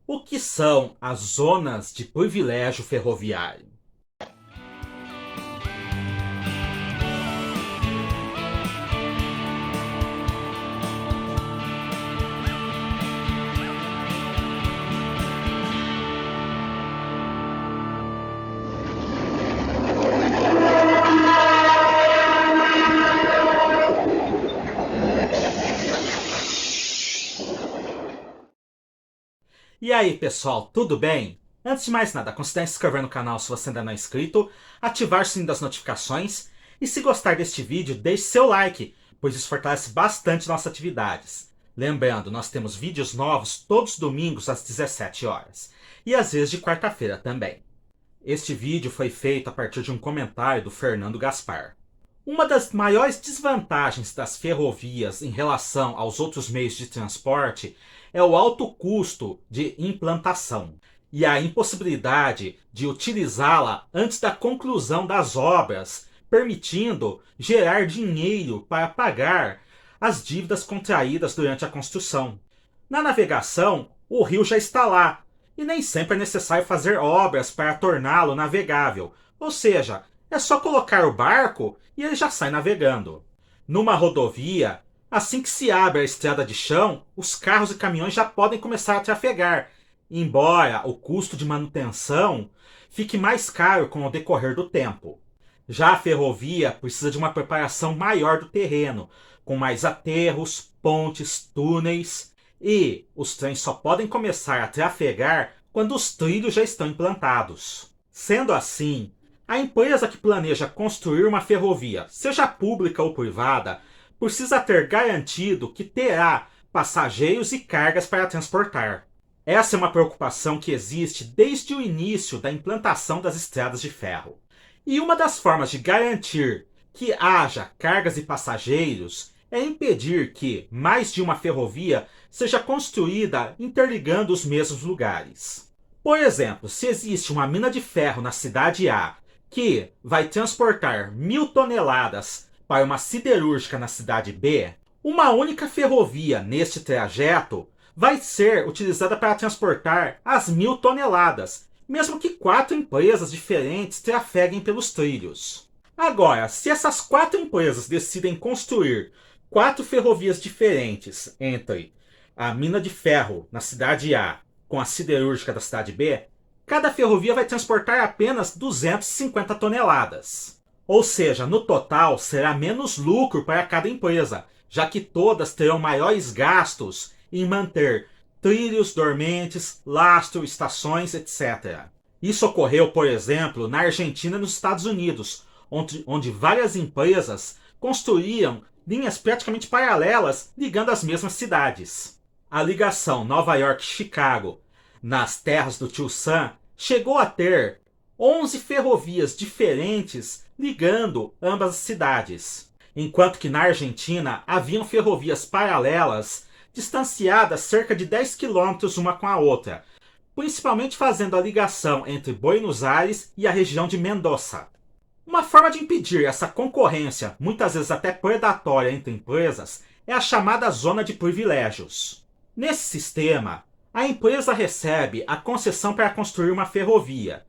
O que são as zonas de privilégio ferroviário? E aí, pessoal, tudo bem? Antes de mais nada, considere se inscrever no canal se você ainda não é inscrito, ativar o sininho das notificações e, se gostar deste vídeo, deixe seu like, pois isso fortalece bastante nossas atividades. Lembrando, nós temos vídeos novos todos os domingos às 17 horas e às vezes de quarta-feira também. Este vídeo foi feito a partir de um comentário do Fernando Gaspar. Uma das maiores desvantagens das ferrovias em relação aos outros meios de transporte é o alto custo de implantação e a impossibilidade de utilizá-la antes da conclusão das obras, permitindo gerar dinheiro para pagar as dívidas contraídas durante a construção. Na navegação, o rio já está lá e nem sempre é necessário fazer obras para torná-lo navegável, ou seja, é só colocar o barco e ele já sai navegando. Numa rodovia, assim que se abre a estrada de chão, os carros e caminhões já podem começar a trafegar, embora o custo de manutenção fique mais caro com o decorrer do tempo. Já a ferrovia precisa de uma preparação maior do terreno, com mais aterros, pontes, túneis, e os trens só podem começar a trafegar quando os trilhos já estão implantados. Sendo assim, a empresa que planeja construir uma ferrovia, seja pública ou privada, precisa ter garantido que terá passageiros e cargas para transportar. Essa é uma preocupação que existe desde o início da implantação das estradas de ferro. E uma das formas de garantir que haja cargas e passageiros é impedir que mais de uma ferrovia seja construída interligando os mesmos lugares. Por exemplo, se existe uma mina de ferro na cidade A que vai transportar 1.000 toneladas para uma siderúrgica na cidade B, uma única ferrovia neste trajeto vai ser utilizada para transportar as 1.000 toneladas, mesmo que 4 empresas diferentes trafeguem pelos trilhos. Agora, se essas 4 empresas decidem construir 4 ferrovias diferentes entre a mina de ferro na cidade A com a siderúrgica da cidade B, cada ferrovia vai transportar apenas 250 toneladas. Ou seja, no total será menos lucro para cada empresa, já que todas terão maiores gastos em manter trilhos, dormentes, lastro, estações, etc. Isso ocorreu, por exemplo, na Argentina e nos Estados Unidos, onde várias empresas construíam linhas praticamente paralelas ligando as mesmas cidades. A ligação Nova York-Chicago nas terras do Tio Sam chegou a ter 11 ferrovias diferentes ligando ambas as cidades, enquanto que na Argentina haviam ferrovias paralelas distanciadas cerca de 10 quilômetros uma com a outra, principalmente fazendo a ligação entre Buenos Aires e a região de Mendoza. Uma forma de impedir essa concorrência, muitas vezes até predatória entre empresas, é a chamada zona de privilégios. Nesse sistema, a empresa recebe a concessão para construir uma ferrovia,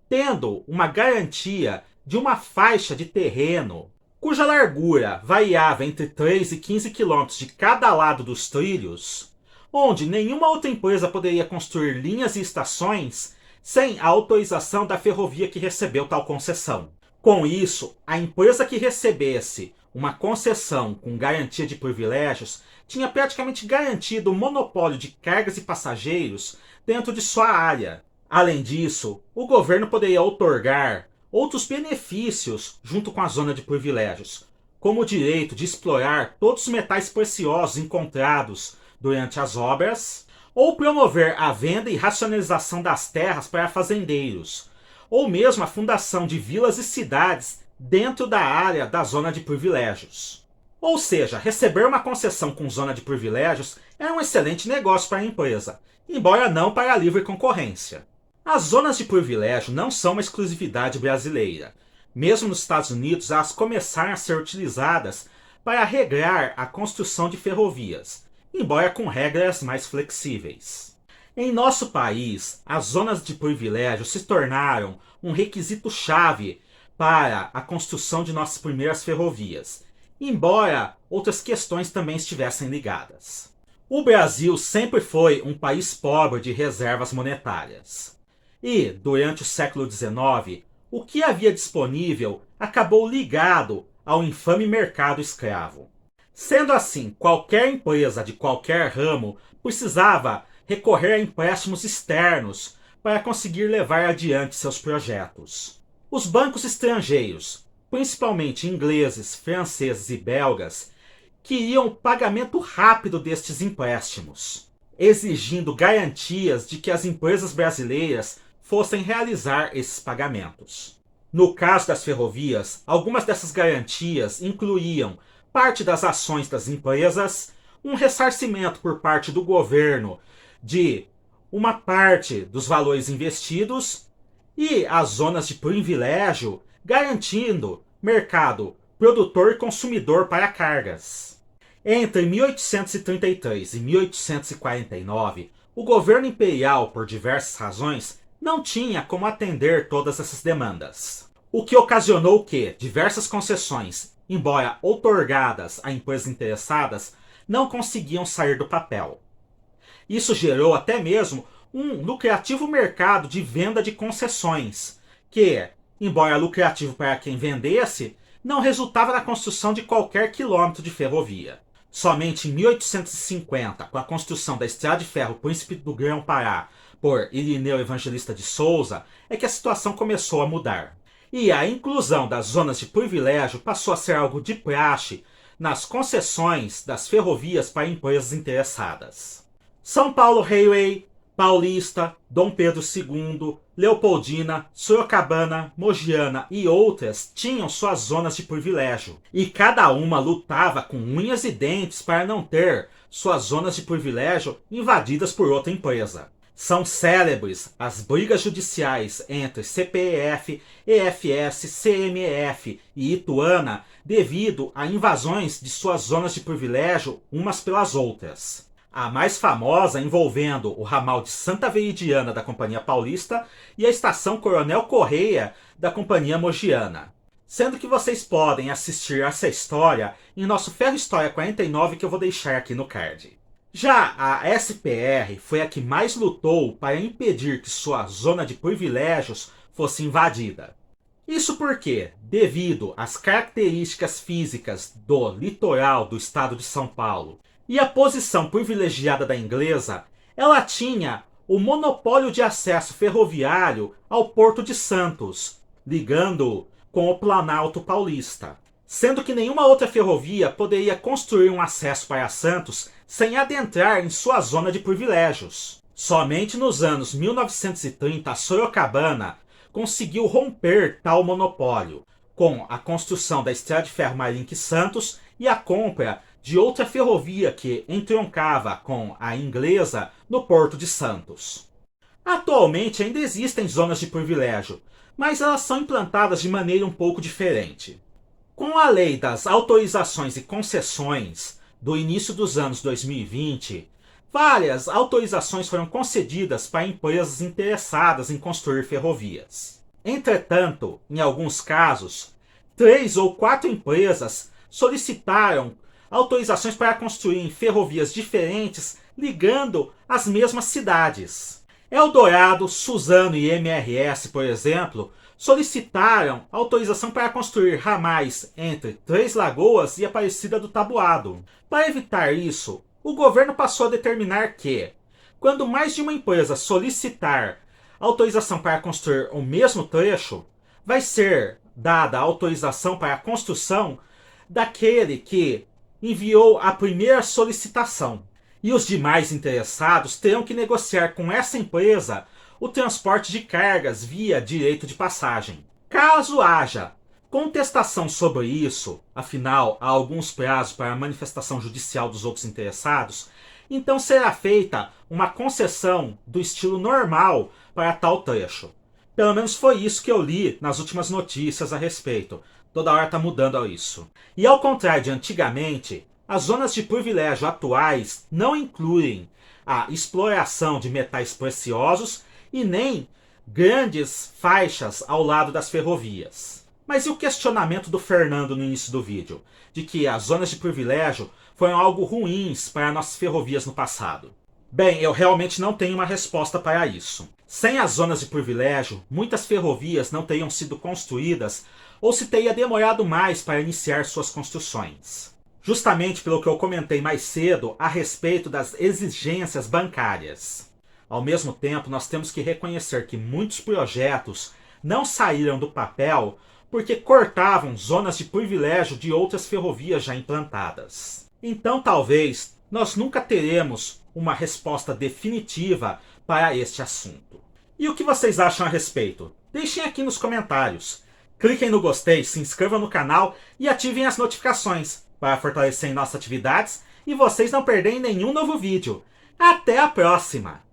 tendo uma garantia de uma faixa de terreno cuja largura variava entre 3 e 15 quilômetros de cada lado dos trilhos, onde nenhuma outra empresa poderia construir linhas e estações sem a autorização da ferrovia que recebeu tal concessão. Com isso, a empresa que recebesse uma concessão com garantia de privilégios tinha praticamente garantido o monopólio de cargas e passageiros dentro de sua área. Além disso, o governo poderia outorgar outros benefícios junto com a zona de privilégios, como o direito de explorar todos os metais preciosos encontrados durante as obras, ou promover a venda e racionalização das terras para fazendeiros, ou mesmo a fundação de vilas e cidades dentro da área da zona de privilégios. Ou seja, receber uma concessão com zona de privilégios é um excelente negócio para a empresa, embora não para a livre concorrência. As zonas de privilégio não são uma exclusividade brasileira. Mesmo nos Estados Unidos, elas começaram a ser utilizadas para regrar a construção de ferrovias, embora com regras mais flexíveis. Em nosso país, as zonas de privilégio se tornaram um requisito-chave para a construção de nossas primeiras ferrovias, embora outras questões também estivessem ligadas. O Brasil sempre foi um país pobre de reservas monetárias. E, durante o século XIX, o que havia disponível acabou ligado ao infame mercado escravo. Sendo assim, qualquer empresa de qualquer ramo precisava recorrer a empréstimos externos para conseguir levar adiante seus projetos. Os bancos estrangeiros, principalmente ingleses, franceses e belgas, queriam o pagamento rápido destes empréstimos, exigindo garantias de que as empresas brasileiras fossem realizar esses pagamentos. No caso das ferrovias, algumas dessas garantias incluíam parte das ações das empresas, um ressarcimento por parte do governo de uma parte dos valores investidos e as zonas de privilégio, garantindo mercado produtor e consumidor para cargas. Entre 1833 e 1849, o governo imperial, por diversas razões, não tinha como atender todas essas demandas, o que ocasionou que diversas concessões, embora outorgadas a empresas interessadas, não conseguiam sair do papel. Isso gerou até mesmo um lucrativo mercado de venda de concessões, que, embora lucrativo para quem vendesse, não resultava na construção de qualquer quilômetro de ferrovia. Somente em 1850, com a construção da Estrada de Ferro Príncipe do Grão-Pará por Irineu Evangelista de Souza, é que a situação começou a mudar. E a inclusão das zonas de privilégio passou a ser algo de praxe nas concessões das ferrovias para empresas interessadas. São Paulo Railway, Paulista, Dom Pedro II, Leopoldina, Sorocabana, Mogiana e outras tinham suas zonas de privilégio. E cada uma lutava com unhas e dentes para não ter suas zonas de privilégio invadidas por outra empresa. São célebres as brigas judiciais entre CPEF, EFS, CMF e Ituana devido a invasões de suas zonas de privilégio umas pelas outras. A mais famosa envolvendo o ramal de Santa Veridiana da Companhia Paulista e a estação Coronel Correia da Companhia Mogiana. Sendo que vocês podem assistir essa história em nosso Ferro História 49 que eu vou deixar aqui no card. Já a SPR foi a que mais lutou para impedir que sua zona de privilégios fosse invadida. Isso porque, devido às características físicas do litoral do estado de São Paulo e a posição privilegiada da inglesa, ela tinha o monopólio de acesso ferroviário ao Porto de Santos, ligando com o Planalto Paulista, sendo que nenhuma outra ferrovia poderia construir um acesso para Santos sem adentrar em sua zona de privilégios. Somente nos anos 1930, a Sorocabana conseguiu romper tal monopólio, com a construção da Estrada de Ferro Marlink Santos e a compra de outra ferrovia que entroncava com a inglesa no Porto de Santos. Atualmente ainda existem zonas de privilégio, mas elas são implantadas de maneira um pouco diferente. Com a lei das autorizações e concessões do início dos anos 2020, várias autorizações foram concedidas para empresas interessadas em construir ferrovias. Entretanto, em alguns casos, 3 ou 4 empresas solicitaram autorizações para construir ferrovias diferentes ligando as mesmas cidades. Eldorado, Suzano e MRS, por exemplo, solicitaram autorização para construir ramais entre Três Lagoas e Aparecida do Taboado. Para evitar isso, o governo passou a determinar que, quando mais de uma empresa solicitar autorização para construir o mesmo trecho, vai ser dada a autorização para a construção daquele que enviou a primeira solicitação. E os demais interessados terão que negociar com essa empresa o transporte de cargas via direito de passagem. Caso haja contestação sobre isso, afinal há alguns prazos para a manifestação judicial dos outros interessados, então será feita uma concessão do estilo normal para tal trecho. Pelo menos foi isso que eu li nas últimas notícias a respeito. Toda hora está mudando isso. E ao contrário de antigamente, as zonas de privilégio atuais não incluem a exploração de metais preciosos e nem grandes faixas ao lado das ferrovias. Mas e o questionamento do Fernando no início do vídeo, de que as zonas de privilégio foram algo ruins para nossas ferrovias no passado? Bem, eu realmente não tenho uma resposta para isso. Sem as zonas de privilégio, muitas ferrovias não teriam sido construídas ou se teria demorado mais para iniciar suas construções. Justamente pelo que eu comentei mais cedo a respeito das exigências bancárias. Ao mesmo tempo, nós temos que reconhecer que muitos projetos não saíram do papel porque cortavam zonas de privilégio de outras ferrovias já implantadas. Então, talvez, nós nunca teremos uma resposta definitiva para este assunto. E o que vocês acham a respeito? Deixem aqui nos comentários. Cliquem no gostei, se inscrevam no canal e ativem as notificações para fortalecer nossas atividades e vocês não perderem nenhum novo vídeo. Até a próxima!